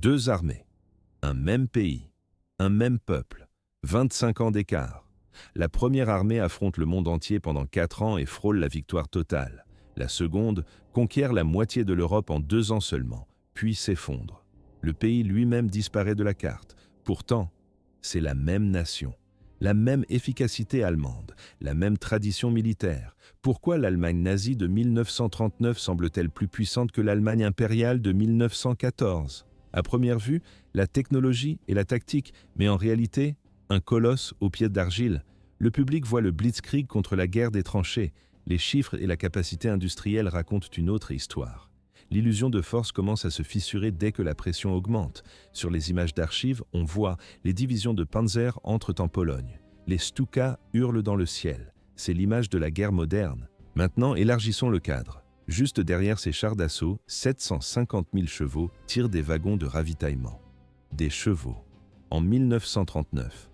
Deux armées, un même pays, un même peuple, 25 ans d'écart. La première armée affronte le monde entier pendant 4 ans et frôle la victoire totale. La seconde conquiert la moitié de l'Europe en 2 ans seulement, puis s'effondre. Le pays lui-même disparaît de la carte. Pourtant, c'est la même nation, la même efficacité allemande, la même tradition militaire. Pourquoi l'Allemagne nazie de 1939 semble-t-elle plus puissante que l'Allemagne impériale de 1914 ? À première vue, la technologie et la tactique, mais en réalité, un colosse aux pieds d'argile. Le public voit le blitzkrieg contre la guerre des tranchées. Les chiffres et la capacité industrielle racontent une autre histoire. L'illusion de force commence à se fissurer dès que la pression augmente. Sur les images d'archives, on voit les divisions de Panzer entrent en Pologne. Les Stuka hurlent dans le ciel. C'est l'image de la guerre moderne. Maintenant, élargissons le cadre. Juste derrière ces chars d'assaut, 750 000 chevaux tirent des wagons de ravitaillement. Des chevaux. En 1939.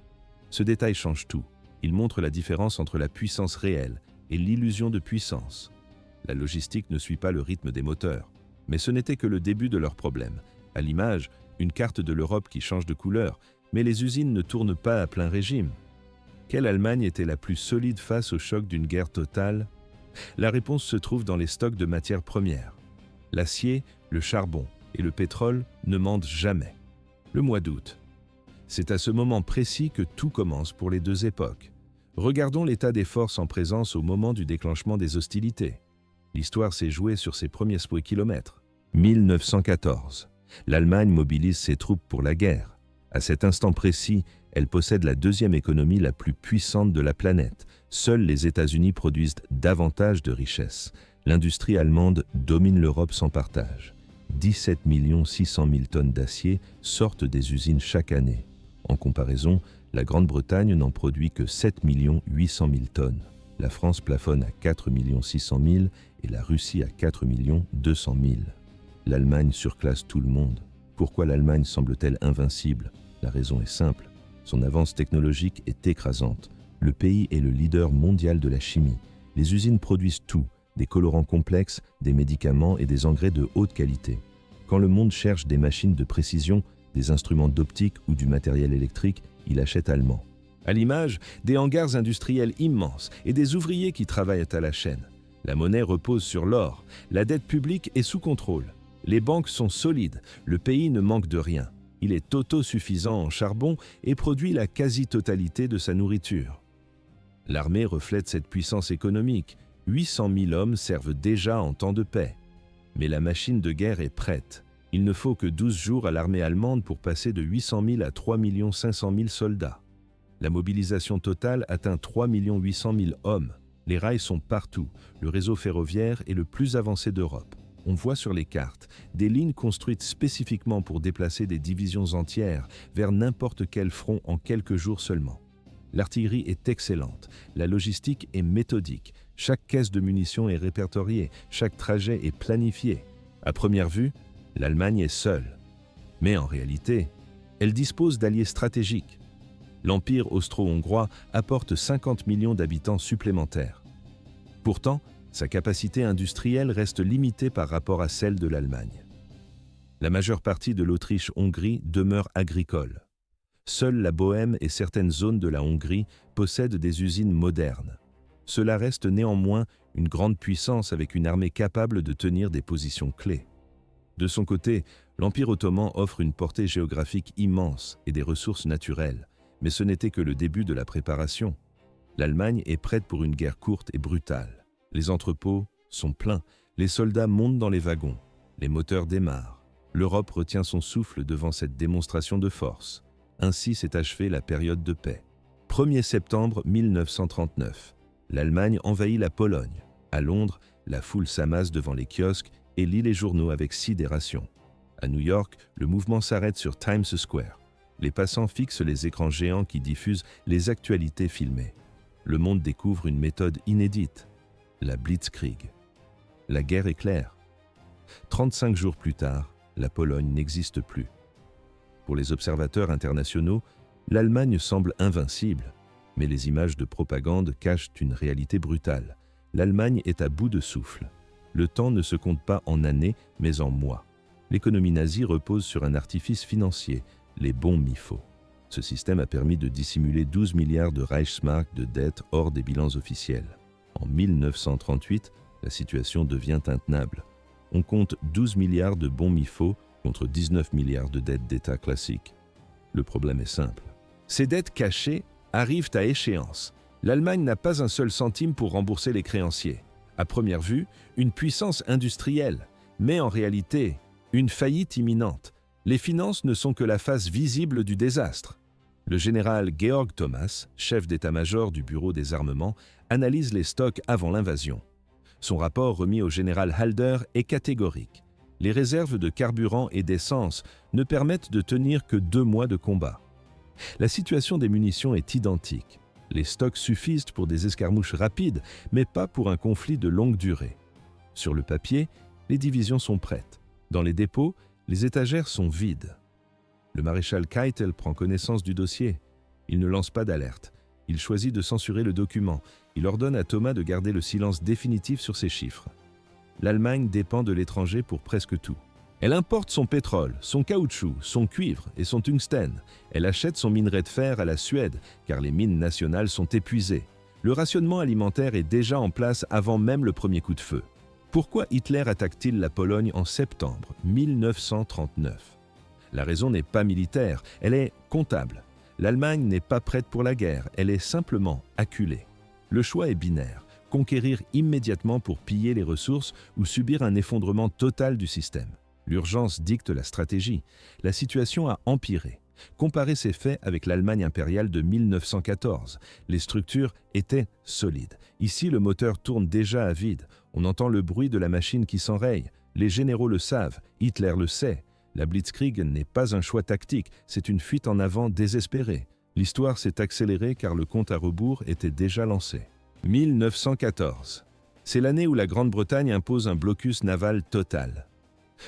Ce détail change tout. Il montre la différence entre la puissance réelle et l'illusion de puissance. La logistique ne suit pas le rythme des moteurs. Mais ce n'était que le début de leur problème. À l'image, une carte de l'Europe qui change de couleur, mais les usines ne tournent pas à plein régime. Quelle Allemagne était la plus solide face au choc d'une guerre totale ? La réponse se trouve dans les stocks de matières premières. L'acier, le charbon et le pétrole ne mentent jamais. Le mois d'août. C'est à ce moment précis que tout commence pour les deux époques. Regardons l'état des forces en présence au moment du déclenchement des hostilités. L'histoire s'est jouée sur ses premiers kilomètres. 1914. L'Allemagne mobilise ses troupes pour la guerre. À cet instant précis, elle possède la deuxième économie la plus puissante de la planète. Seuls les États-Unis produisent davantage de richesses. L'industrie allemande domine l'Europe sans partage. 17 600 000 tonnes d'acier sortent des usines chaque année. En comparaison, la Grande-Bretagne n'en produit que 7 800 000 tonnes. La France plafonne à 4 600 000 et la Russie à 4 200 000. L'Allemagne surclasse tout le monde. Pourquoi l'Allemagne semble-t-elle invincible ? La raison est simple. Son avance technologique est écrasante. Le pays est le leader mondial de la chimie. Les usines produisent tout, des colorants complexes, des médicaments et des engrais de haute qualité. Quand le monde cherche des machines de précision, des instruments d'optique ou du matériel électrique, il achète allemand. À l'image, des hangars industriels immenses et des ouvriers qui travaillent à la chaîne. La monnaie repose sur l'or. La dette publique est sous contrôle. Les banques sont solides. Le pays ne manque de rien. Il est autosuffisant en charbon et produit la quasi-totalité de sa nourriture. L'armée reflète cette puissance économique. 800 000 hommes servent déjà en temps de paix. Mais la machine de guerre est prête. Il ne faut que 12 jours à l'armée allemande pour passer de 800 000 à 3 500 000 soldats. La mobilisation totale atteint 3 800 000 hommes. Les rails sont partout. Le réseau ferroviaire est le plus avancé d'Europe. On voit sur les cartes des lignes construites spécifiquement pour déplacer des divisions entières vers n'importe quel front en quelques jours seulement. L'artillerie est excellente, la logistique est méthodique, chaque caisse de munitions est répertoriée, chaque trajet est planifié. À première vue, l'Allemagne est seule. Mais en réalité, elle dispose d'alliés stratégiques. L'Empire austro-hongrois apporte 50 millions d'habitants supplémentaires. Pourtant, sa capacité industrielle reste limitée par rapport à celle de l'Allemagne. La majeure partie de l'Autriche-Hongrie demeure agricole. Seule la Bohême et certaines zones de la Hongrie possèdent des usines modernes. Cela reste néanmoins une grande puissance avec une armée capable de tenir des positions clés. De son côté, l'Empire ottoman offre une portée géographique immense et des ressources naturelles, mais ce n'était que le début de la préparation. L'Allemagne est prête pour une guerre courte et brutale. Les entrepôts sont pleins, les soldats montent dans les wagons, les moteurs démarrent. L'Europe retient son souffle devant cette démonstration de force. Ainsi s'est achevée la période de paix. 1er septembre 1939, l'Allemagne envahit la Pologne. À Londres, la foule s'amasse devant les kiosques et lit les journaux avec sidération. À New York, le mouvement s'arrête sur Times Square. Les passants fixent les écrans géants qui diffusent les actualités filmées. Le monde découvre une méthode inédite. La Blitzkrieg. La guerre est claire. 35 jours plus tard, la Pologne n'existe plus. Pour les observateurs internationaux, l'Allemagne semble invincible, mais les images de propagande cachent une réalité brutale. L'Allemagne est à bout de souffle. Le temps ne se compte pas en années, mais en mois. L'économie nazie repose sur un artifice financier, les bons MIFO. Ce système a permis de dissimuler 12 milliards de Reichsmark de dettes hors des bilans officiels. En 1938, la situation devient intenable. On compte 12 milliards de bons MIFO contre 19 milliards de dettes d'État classiques. Le problème est simple. Ces dettes cachées arrivent à échéance. L'Allemagne n'a pas un seul centime pour rembourser les créanciers. À première vue, une puissance industrielle, mais en réalité, une faillite imminente. Les finances ne sont que la face visible du désastre. Le général Georg Thomas, chef d'état-major du Bureau des armements, analyse les stocks avant l'invasion. Son rapport remis au général Halder est catégorique. Les réserves de carburant et d'essence ne permettent de tenir que 2 mois de combat. La situation des munitions est identique. Les stocks suffisent pour des escarmouches rapides, mais pas pour un conflit de longue durée. Sur le papier, les divisions sont prêtes. Dans les dépôts, les étagères sont vides. Le maréchal Keitel prend connaissance du dossier. Il ne lance pas d'alerte. Il choisit de censurer le document. Il ordonne à Thomas de garder le silence définitif sur ces chiffres. L'Allemagne dépend de l'étranger pour presque tout. Elle importe son pétrole, son caoutchouc, son cuivre et son tungstène. Elle achète son minerai de fer à la Suède, car les mines nationales sont épuisées. Le rationnement alimentaire est déjà en place avant même le premier coup de feu. Pourquoi Hitler attaque-t-il la Pologne en septembre 1939 ? La raison n'est pas militaire, elle est comptable. L'Allemagne n'est pas prête pour la guerre, elle est simplement acculée. Le choix est binaire, conquérir immédiatement pour piller les ressources ou subir un effondrement total du système. L'urgence dicte la stratégie. La situation a empiré. Comparez ces faits avec l'Allemagne impériale de 1914. Les structures étaient solides. Ici, le moteur tourne déjà à vide. On entend le bruit de la machine qui s'enraye. Les généraux le savent, Hitler le sait. La Blitzkrieg n'est pas un choix tactique, c'est une fuite en avant désespérée. L'histoire s'est accélérée car le compte à rebours était déjà lancé. 1914. C'est l'année où la Grande-Bretagne impose un blocus naval total.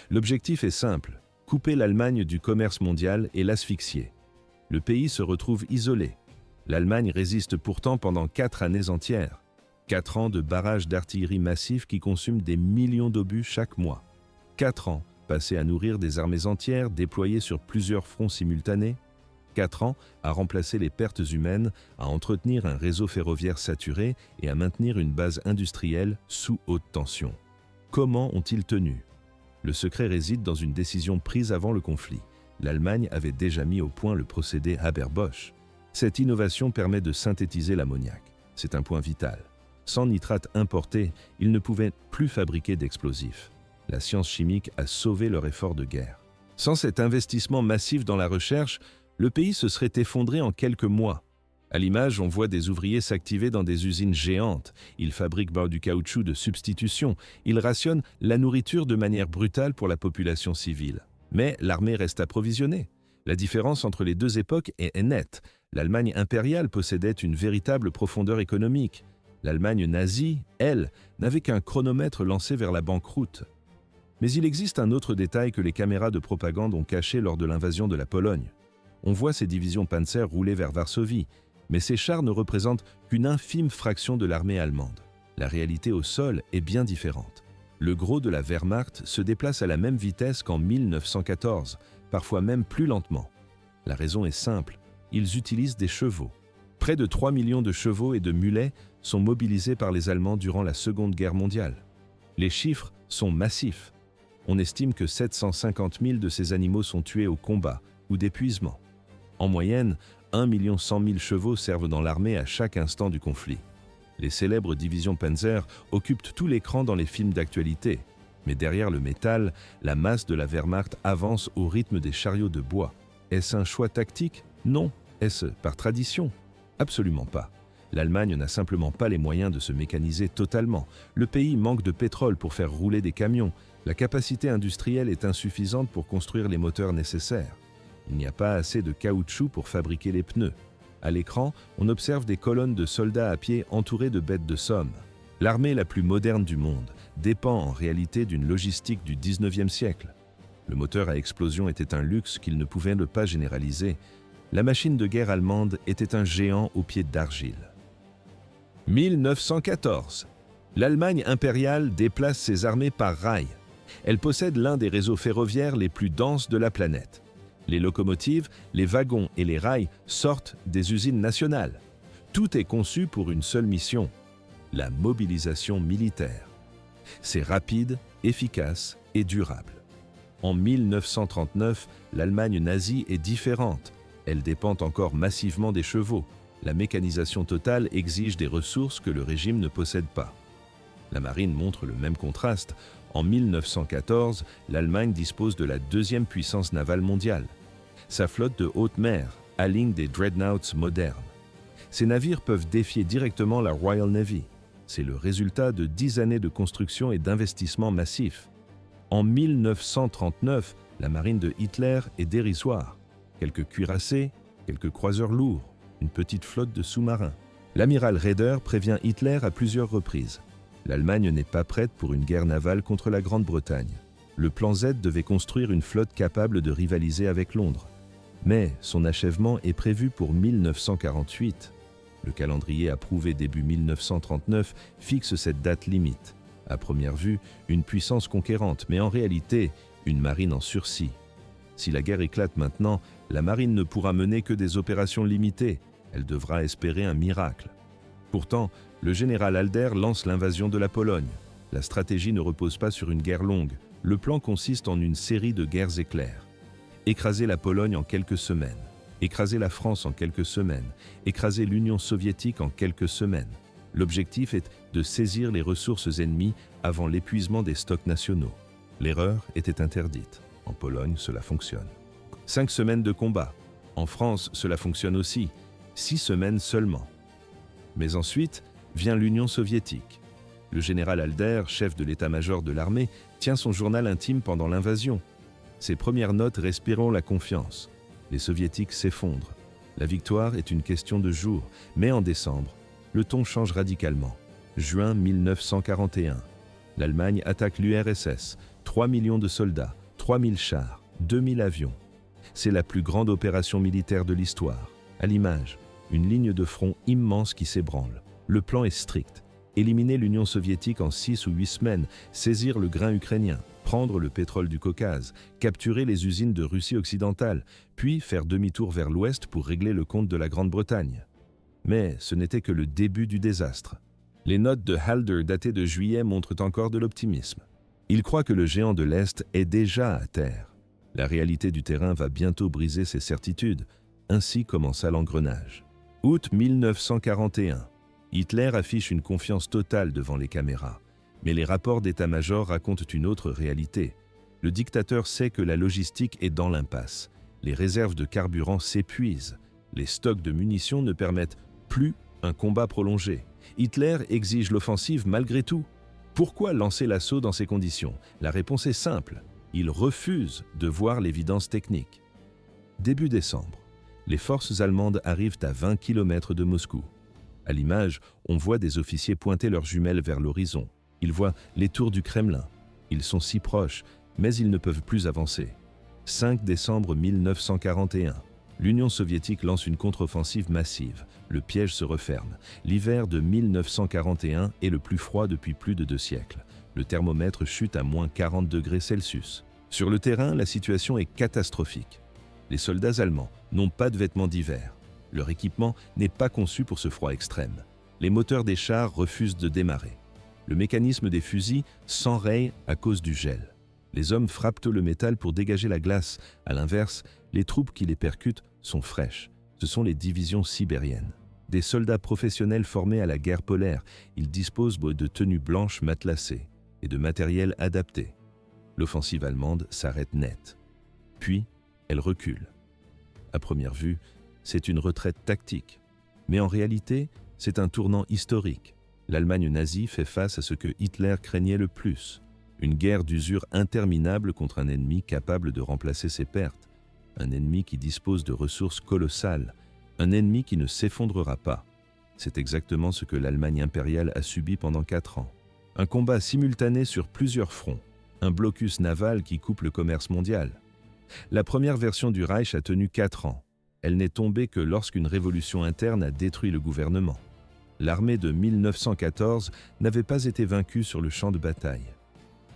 L'objectif est simple, couper l'Allemagne du commerce mondial et l'asphyxier. Le pays se retrouve isolé. L'Allemagne résiste pourtant pendant 4 années entières. 4 ans de barrages d'artillerie massifs qui consument des millions d'obus chaque mois. 4 ans passés à nourrir des armées entières déployées sur plusieurs fronts simultanés. 4 ans à remplacer les pertes humaines, à entretenir un réseau ferroviaire saturé et à maintenir une base industrielle sous haute tension. Comment ont-ils tenu ? Le secret réside dans une décision prise avant le conflit. L'Allemagne avait déjà mis au point le procédé Haber-Bosch. Cette innovation permet de synthétiser l'ammoniac. C'est un point vital. Sans nitrate importé, ils ne pouvaient plus fabriquer d'explosifs. La science chimique a sauvé leur effort de guerre. Sans cet investissement massif dans la recherche, le pays se serait effondré en quelques mois. À l'image, on voit des ouvriers s'activer dans des usines géantes. Ils fabriquent du caoutchouc de substitution. Ils rationnent la nourriture de manière brutale pour la population civile. Mais l'armée reste approvisionnée. La différence entre les deux époques est nette. L'Allemagne impériale possédait une véritable profondeur économique. L'Allemagne nazie, elle, n'avait qu'un chronomètre lancé vers la banqueroute. Mais il existe un autre détail que les caméras de propagande ont caché lors de l'invasion de la Pologne. On voit ces divisions Panzer rouler vers Varsovie, mais ces chars ne représentent qu'une infime fraction de l'armée allemande. La réalité au sol est bien différente. Le gros de la Wehrmacht se déplace à la même vitesse qu'en 1914, parfois même plus lentement. La raison est simple, ils utilisent des chevaux. Près de 3 millions de chevaux et de mulets sont mobilisés par les Allemands durant la Seconde Guerre mondiale. Les chiffres sont massifs. On estime que 750 000 de ces animaux sont tués au combat ou d'épuisement. En moyenne, 1 100 000 chevaux servent dans l'armée à chaque instant du conflit. Les célèbres divisions Panzer occupent tout l'écran dans les films d'actualité. Mais derrière le métal, la masse de la Wehrmacht avance au rythme des chariots de bois. Est-ce un choix tactique ? Non. Est-ce par tradition ? Absolument pas. L'Allemagne n'a simplement pas les moyens de se mécaniser totalement. Le pays manque de pétrole pour faire rouler des camions. La capacité industrielle est insuffisante pour construire les moteurs nécessaires. Il n'y a pas assez de caoutchouc pour fabriquer les pneus. À l'écran, on observe des colonnes de soldats à pied entourés de bêtes de somme. L'armée la plus moderne du monde dépend en réalité d'une logistique du 19e siècle. Le moteur à explosion était un luxe qu'il ne pouvait ne pas généraliser. La machine de guerre allemande était un géant aux pieds d'argile. 1914. L'Allemagne impériale déplace ses armées par rail. Elle possède l'un des réseaux ferroviaires les plus denses de la planète. Les locomotives, les wagons et les rails sortent des usines nationales. Tout est conçu pour une seule mission, la mobilisation militaire. C'est rapide, efficace et durable. En 1939, l'Allemagne nazie est différente. Elle dépend encore massivement des chevaux. La mécanisation totale exige des ressources que le régime ne possède pas. La marine montre le même contraste. En 1914, l'Allemagne dispose de la deuxième puissance navale mondiale. Sa flotte de haute mer aligne des dreadnoughts modernes. Ces navires peuvent défier directement la Royal Navy. C'est le résultat de 10 années de construction et d'investissement massifs. En 1939, la marine de Hitler est dérisoire. Quelques cuirassés, quelques croiseurs lourds, une petite flotte de sous-marins. L'amiral Raeder prévient Hitler à plusieurs reprises. L'Allemagne n'est pas prête pour une guerre navale contre la Grande-Bretagne. Le plan Z devait construire une flotte capable de rivaliser avec Londres. Mais son achèvement est prévu pour 1948. Le calendrier approuvé début 1939 fixe cette date limite. À première vue, une puissance conquérante, mais en réalité, une marine en sursis. Si la guerre éclate maintenant, la marine ne pourra mener que des opérations limitées. Elle devra espérer un miracle. Pourtant, le général Halder lance l'invasion de la Pologne. La stratégie ne repose pas sur une guerre longue. Le plan consiste en une série de guerres éclairs. Écraser la Pologne en quelques semaines. Écraser la France en quelques semaines. Écraser l'Union soviétique en quelques semaines. L'objectif est de saisir les ressources ennemies avant l'épuisement des stocks nationaux. L'erreur était interdite. En Pologne, cela fonctionne. 5 semaines de combat. En France, cela fonctionne aussi. 6 semaines seulement. Mais ensuite, vient l'Union soviétique. Le général Halder, chef de l'état-major de l'armée, tient son journal intime pendant l'invasion. Ses premières notes respirant la confiance. Les soviétiques s'effondrent. La victoire est une question de jours, mais en décembre, le ton change radicalement. Juin 1941. L'Allemagne attaque l'URSS. 3 millions de soldats, 3000 chars, 2000 avions. C'est la plus grande opération militaire de l'histoire. À l'image, une ligne de front immense qui s'ébranle. Le plan est strict. Éliminer l'Union soviétique en 6 ou 8 semaines, saisir le grain ukrainien, prendre le pétrole du Caucase, capturer les usines de Russie occidentale, puis faire demi-tour vers l'ouest pour régler le compte de la Grande-Bretagne. Mais ce n'était que le début du désastre. Les notes de Halder datées de juillet montrent encore de l'optimisme. Il croit que le géant de l'Est est déjà à terre. La réalité du terrain va bientôt briser ses certitudes. Ainsi commença l'engrenage. Août 1941. Hitler affiche une confiance totale devant les caméras. Mais les rapports d'état-major racontent une autre réalité. Le dictateur sait que la logistique est dans l'impasse. Les réserves de carburant s'épuisent. Les stocks de munitions ne permettent plus un combat prolongé. Hitler exige l'offensive malgré tout. Pourquoi lancer l'assaut dans ces conditions? La réponse est simple. Il refuse de voir l'évidence technique. Début décembre, les forces allemandes arrivent à 20 km de Moscou. À l'image, on voit des officiers pointer leurs jumelles vers l'horizon. Ils voient les tours du Kremlin. Ils sont si proches, mais ils ne peuvent plus avancer. 5 décembre 1941. L'Union soviétique lance une contre-offensive massive. Le piège se referme. L'hiver de 1941 est le plus froid depuis plus de 2 siècles. Le thermomètre chute à moins 40 degrés Celsius. Sur le terrain, la situation est catastrophique. Les soldats allemands n'ont pas de vêtements d'hiver. Leur équipement n'est pas conçu pour ce froid extrême. Les moteurs des chars refusent de démarrer. Le mécanisme des fusils s'enraye à cause du gel. Les hommes frappent le métal pour dégager la glace. À l'inverse, les troupes qui les percutent sont fraîches. Ce sont les divisions sibériennes. Des soldats professionnels formés à la guerre polaire. Ils disposent de tenues blanches matelassées et de matériel adapté. L'offensive allemande s'arrête net. Puis, elle recule. À première vue, c'est une retraite tactique. Mais en réalité, c'est un tournant historique. L'Allemagne nazie fait face à ce que Hitler craignait le plus. Une guerre d'usure interminable contre un ennemi capable de remplacer ses pertes. Un ennemi qui dispose de ressources colossales. Un ennemi qui ne s'effondrera pas. C'est exactement ce que l'Allemagne impériale a subi pendant 4 ans. Un combat simultané sur plusieurs fronts. Un blocus naval qui coupe le commerce mondial. La première version du Reich a tenu 4 ans. Elle n'est tombée que lorsqu'une révolution interne a détruit le gouvernement. L'armée de 1914 n'avait pas été vaincue sur le champ de bataille.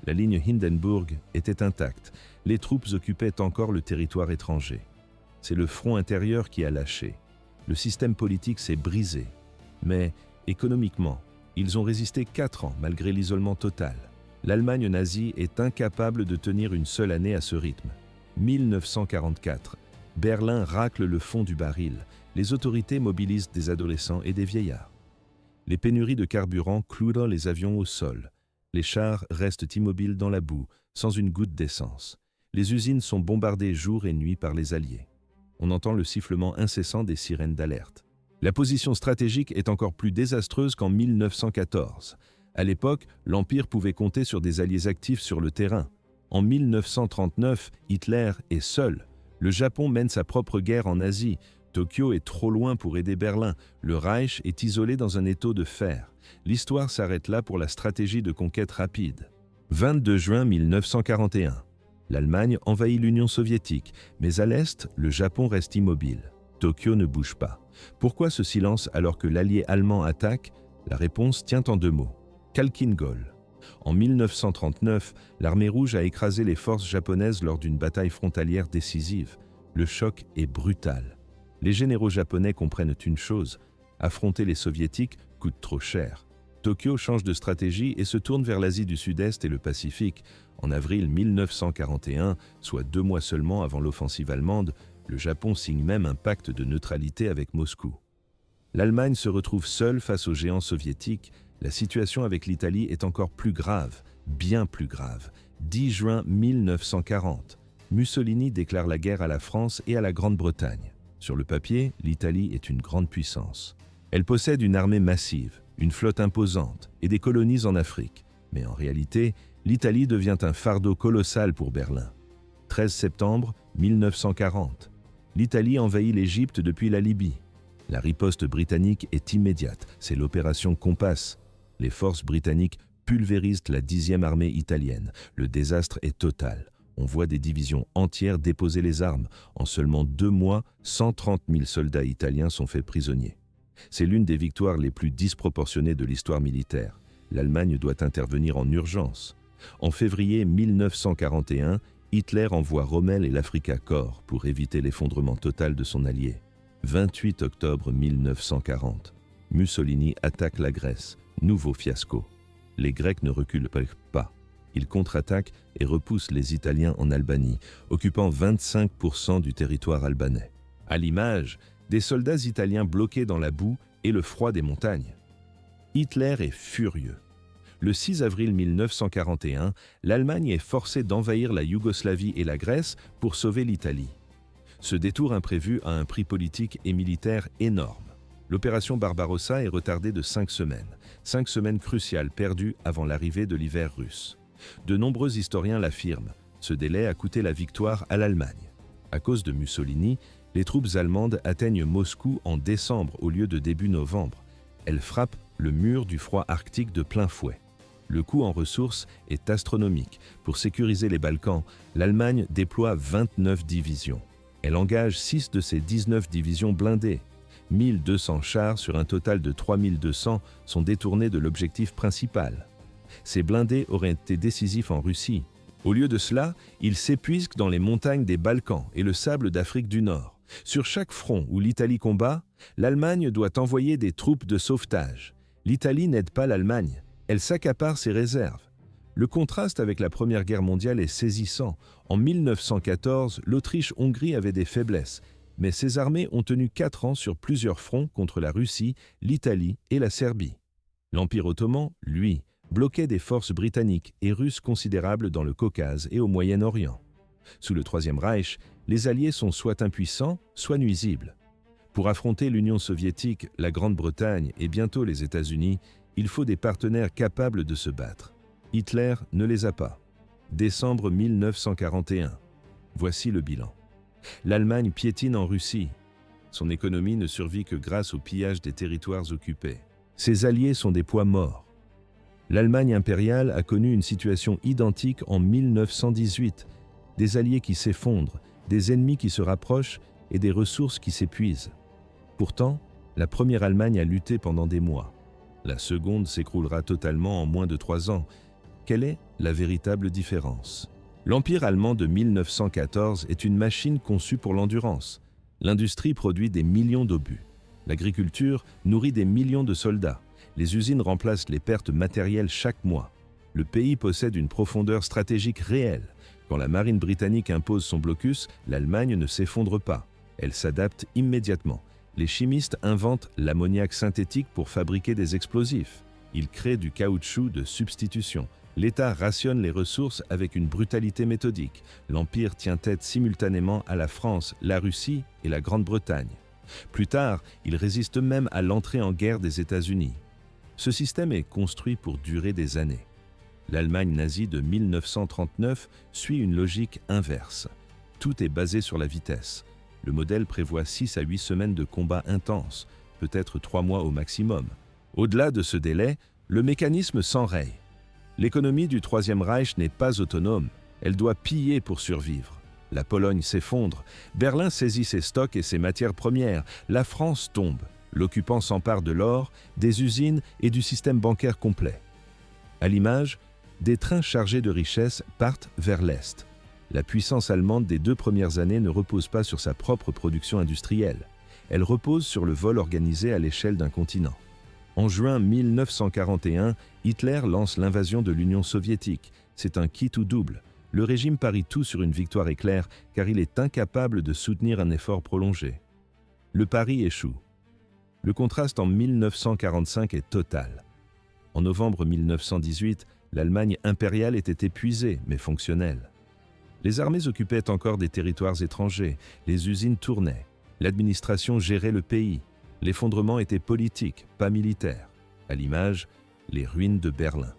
La ligne Hindenburg était intacte. Les troupes occupaient encore le territoire étranger. C'est le front intérieur qui a lâché. Le système politique s'est brisé. Mais, économiquement, ils ont résisté 4 ans malgré l'isolement total. L'Allemagne nazie est incapable de tenir une seule année à ce rythme. 1944. Berlin racle le fond du baril. Les autorités mobilisent des adolescents et des vieillards. Les pénuries de carburant clouent les avions au sol. Les chars restent immobiles dans la boue, sans une goutte d'essence. Les usines sont bombardées jour et nuit par les Alliés. On entend le sifflement incessant des sirènes d'alerte. La position stratégique est encore plus désastreuse qu'en 1914. À l'époque, l'Empire pouvait compter sur des alliés actifs sur le terrain. En 1939, Hitler est seul. Le Japon mène sa propre guerre en Asie. Tokyo est trop loin pour aider Berlin. Le Reich est isolé dans un étau de fer. L'histoire s'arrête là pour la stratégie de conquête rapide. 22 juin 1941. L'Allemagne envahit l'Union soviétique, mais à l'Est, le Japon reste immobile. Tokyo ne bouge pas. Pourquoi ce silence alors que l'allié allemand attaque? La réponse tient en 2 mots. Khalkhin Gol. En 1939, l'armée rouge a écrasé les forces japonaises lors d'une bataille frontalière décisive. Le choc est brutal. Les généraux japonais comprennent une chose, affronter les soviétiques coûte trop cher. Tokyo change de stratégie et se tourne vers l'Asie du Sud-Est et le Pacifique. En avril 1941, soit 2 mois seulement avant l'offensive allemande, le Japon signe même un pacte de neutralité avec Moscou. L'Allemagne se retrouve seule face aux géants soviétiques. La situation avec l'Italie est encore plus grave, bien plus grave. 10 juin 1940, Mussolini déclare la guerre à la France et à la Grande-Bretagne. Sur le papier, l'Italie est une grande puissance. Elle possède une armée massive, une flotte imposante et des colonies en Afrique. Mais en réalité, l'Italie devient un fardeau colossal pour Berlin. 13 septembre 1940. L'Italie envahit l'Égypte depuis la Libye. La riposte britannique est immédiate, c'est l'opération Compass. Les forces britanniques pulvérisent la 10e armée italienne. Le désastre est total. On voit des divisions entières déposer les armes. En seulement 2 mois, 130 000 soldats italiens sont faits prisonniers. C'est l'une des victoires les plus disproportionnées de l'histoire militaire. L'Allemagne doit intervenir en urgence. En février 1941, Hitler envoie Rommel et l'Africa Korps pour éviter l'effondrement total de son allié. 28 octobre 1940, Mussolini attaque la Grèce. Nouveau fiasco. Les Grecs ne reculent pas. Ils contre-attaquent et repoussent les Italiens en Albanie, occupant 25% du territoire albanais. À l'image, des soldats italiens bloqués dans la boue et le froid des montagnes. Hitler est furieux. Le 6 avril 1941, l'Allemagne est forcée d'envahir la Yougoslavie et la Grèce pour sauver l'Italie. Ce détour imprévu a un prix politique et militaire énorme. L'opération Barbarossa est retardée de 5 semaines. 5 semaines cruciales perdues avant l'arrivée de l'hiver russe. De nombreux historiens l'affirment. Ce délai a coûté la victoire à l'Allemagne. À cause de Mussolini, les troupes allemandes atteignent Moscou en décembre au lieu de début novembre. Elles frappent le mur du froid arctique de plein fouet. Le coût en ressources est astronomique. Pour sécuriser les Balkans, l'Allemagne déploie 29 divisions. Elle engage 6 de ses 19 divisions blindées. 1200 chars sur un total de 3200 sont détournés de l'objectif principal. Ces blindés auraient été décisifs en Russie. Au lieu de cela, ils s'épuisent dans les montagnes des Balkans et le sable d'Afrique du Nord. Sur chaque front où l'Italie combat, l'Allemagne doit envoyer des troupes de sauvetage. L'Italie n'aide pas l'Allemagne, elle s'accapare ses réserves. Le contraste avec la Première Guerre mondiale est saisissant. En 1914, l'Autriche-Hongrie avait des faiblesses, mais ses armées ont tenu 4 ans sur plusieurs fronts contre la Russie, l'Italie et la Serbie. L'Empire ottoman, lui, bloquait des forces britanniques et russes considérables dans le Caucase et au Moyen-Orient. Sous le Troisième Reich, les Alliés sont soit impuissants, soit nuisibles. Pour affronter l'Union soviétique, la Grande-Bretagne et bientôt les États-Unis, il faut des partenaires capables de se battre. Hitler ne les a pas. Décembre 1941. Voici le bilan. L'Allemagne piétine en Russie. Son économie ne survit que grâce au pillage des territoires occupés. Ses alliés sont des poids morts. L'Allemagne impériale a connu une situation identique en 1918. Des alliés qui s'effondrent, des ennemis qui se rapprochent et des ressources qui s'épuisent. Pourtant, la première Allemagne a lutté pendant des mois. La seconde s'écroulera totalement en moins de 3 ans. quelle est la véritable différence? L'Empire allemand de 1914 est une machine conçue pour l'endurance. L'industrie produit des millions d'obus. L'agriculture nourrit des millions de soldats. Les usines remplacent les pertes matérielles chaque mois. Le pays possède une profondeur stratégique réelle. Quand la marine britannique impose son blocus, l'Allemagne ne s'effondre pas. Elle s'adapte immédiatement. Les chimistes inventent l'ammoniac synthétique pour fabriquer des explosifs. Ils créent du caoutchouc de substitution. L'État rationne les ressources avec une brutalité méthodique. L'Empire tient tête simultanément à la France, la Russie et la Grande-Bretagne. Plus tard, il résiste même à l'entrée en guerre des États-Unis. Ce système est construit pour durer des années. L'Allemagne nazie de 1939 suit une logique inverse. Tout est basé sur la vitesse. Le modèle prévoit 6 à 8 semaines de combats intenses, peut-être 3 mois au maximum. Au-delà de ce délai, le mécanisme s'enraye. L'économie du Troisième Reich n'est pas autonome, elle doit piller pour survivre. La Pologne s'effondre, Berlin saisit ses stocks et ses matières premières, la France tombe, l'occupant s'empare de l'or, des usines et du système bancaire complet. À l'image, des trains chargés de richesses partent vers l'Est. La puissance allemande des 2 premières années ne repose pas sur sa propre production industrielle, elle repose sur le vol organisé à l'échelle d'un continent. En juin 1941, Hitler lance l'invasion de l'Union soviétique. C'est un qui tout double. Le régime parie tout sur une victoire éclair car il est incapable de soutenir un effort prolongé. Le pari échoue. Le contraste en 1945 est total. En novembre 1918, l'Allemagne impériale était épuisée mais fonctionnelle. Les armées occupaient encore des territoires étrangers, les usines tournaient, l'administration gérait le pays. L'effondrement était politique, pas militaire. À l'image, les ruines de Berlin.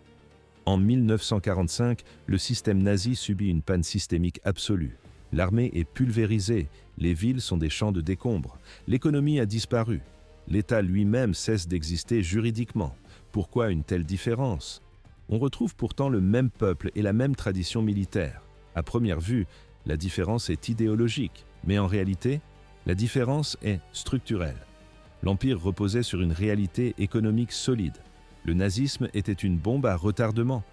En 1945, le système nazi subit une panne systémique absolue. L'armée est pulvérisée, les villes sont des champs de décombres, l'économie a disparu. L'État lui-même cesse d'exister juridiquement. Pourquoi une telle différence? On retrouve pourtant le même peuple et la même tradition militaire. À première vue, la différence est idéologique, mais en réalité, la différence est structurelle. L'Empire reposait sur une réalité économique solide. Le nazisme était une bombe à retardement.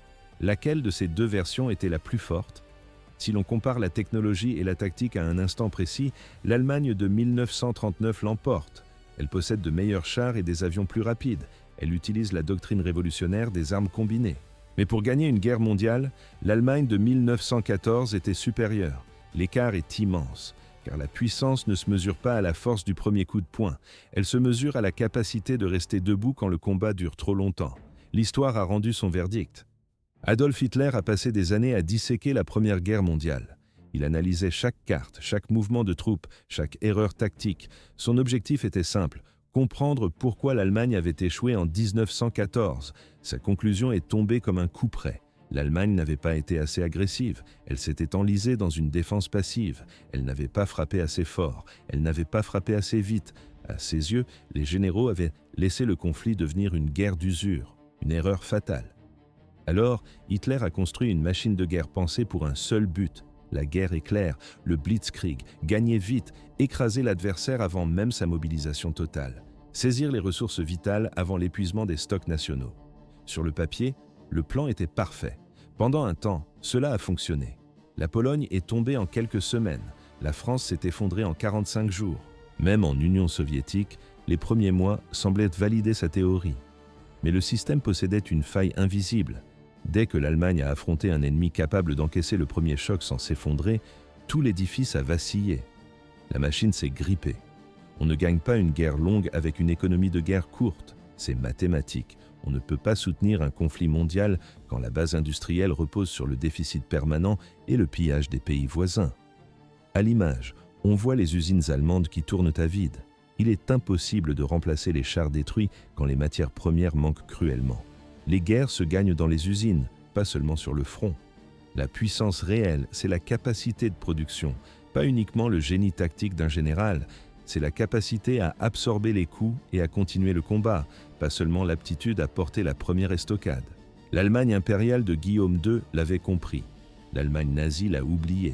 Laquelle de ces deux versions était la plus forte? Si l'on compare la technologie et la tactique à un instant précis, l'Allemagne de 1939 l'emporte. Elle possède de meilleurs chars et des avions plus rapides. Elle utilise la doctrine révolutionnaire des armes combinées. Mais pour gagner une guerre mondiale, l'Allemagne de 1914 était supérieure. L'écart est immense. Car la puissance ne se mesure pas à la force du premier coup de poing, elle se mesure à la capacité de rester debout quand le combat dure trop longtemps. L'histoire a rendu son verdict. Adolf Hitler a passé des années à disséquer la Première Guerre mondiale. Il analysait chaque carte, chaque mouvement de troupes, chaque erreur tactique. Son objectif était simple, comprendre pourquoi l'Allemagne avait échoué en 1914. Sa conclusion est tombée comme un coup près. L'Allemagne n'avait pas été assez agressive, elle s'était enlisée dans une défense passive, elle n'avait pas frappé assez fort, elle n'avait pas frappé assez vite. À ses yeux, les généraux avaient laissé le conflit devenir une guerre d'usure, une erreur fatale. Alors, Hitler a construit une machine de guerre pensée pour un seul but, la guerre éclair, le Blitzkrieg, gagner vite, écraser l'adversaire avant même sa mobilisation totale, saisir les ressources vitales avant l'épuisement des stocks nationaux. Sur le papier, le plan était parfait. Pendant un temps, cela a fonctionné. La Pologne est tombée en quelques semaines. La France s'est effondrée en 45 jours. Même en Union soviétique, les premiers mois semblaient valider sa théorie. Mais le système possédait une faille invisible. Dès que l'Allemagne a affronté un ennemi capable d'encaisser le premier choc sans s'effondrer, tout l'édifice a vacillé. La machine s'est grippée. On ne gagne pas une guerre longue avec une économie de guerre courte. C'est mathématique. On ne peut pas soutenir un conflit mondial quand la base industrielle repose sur le déficit permanent et le pillage des pays voisins. À l'image, on voit les usines allemandes qui tournent à vide. Il est impossible de remplacer les chars détruits quand les matières premières manquent cruellement. Les guerres se gagnent dans les usines, pas seulement sur le front. La puissance réelle, c'est la capacité de production, pas uniquement le génie tactique d'un général. C'est la capacité à absorber les coups et à continuer le combat, pas seulement l'aptitude à porter la première estocade. L'Allemagne impériale de Guillaume II l'avait compris. L'Allemagne nazie l'a oublié.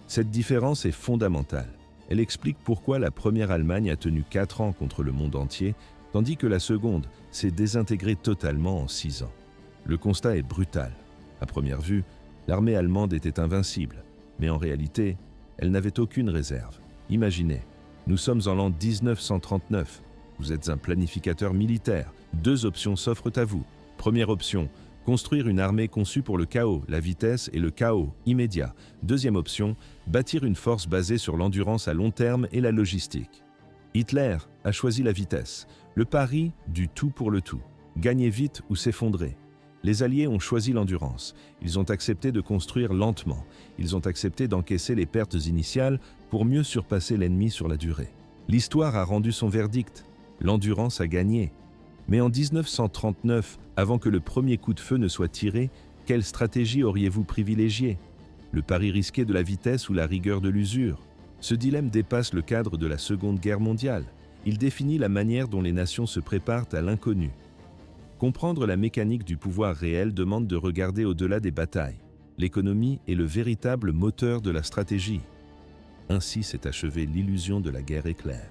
Cette différence est fondamentale. Elle explique pourquoi la première Allemagne a tenu 4 ans contre le monde entier, tandis que la seconde s'est désintégrée totalement en 6 ans. Le constat est brutal. À première vue, l'armée allemande était invincible, mais en réalité, elle n'avait aucune réserve. Imaginez, nous sommes en l'an 1939. Vous êtes un planificateur militaire. Deux options s'offrent à vous. Première option, construire une armée conçue pour le chaos, la vitesse et le chaos immédiat. Deuxième option, bâtir une force basée sur l'endurance à long terme et la logistique. Hitler a choisi la vitesse, le pari du tout pour le tout. Gagner vite ou s'effondrer. Les Alliés ont choisi l'endurance. Ils ont accepté de construire lentement. Ils ont accepté d'encaisser les pertes initiales pour mieux surpasser l'ennemi sur la durée. L'histoire a rendu son verdict. L'endurance a gagné. Mais en 1939, avant que le premier coup de feu ne soit tiré, quelle stratégie auriez-vous privilégiée? Le pari risqué de la vitesse ou la rigueur de l'usure? Ce dilemme dépasse le cadre de la Seconde Guerre mondiale. Il définit la manière dont les nations se préparent à l'inconnu. Comprendre la mécanique du pouvoir réel demande de regarder au-delà des batailles. L'économie est le véritable moteur de la stratégie. Ainsi s'est achevée l'illusion de la guerre éclair.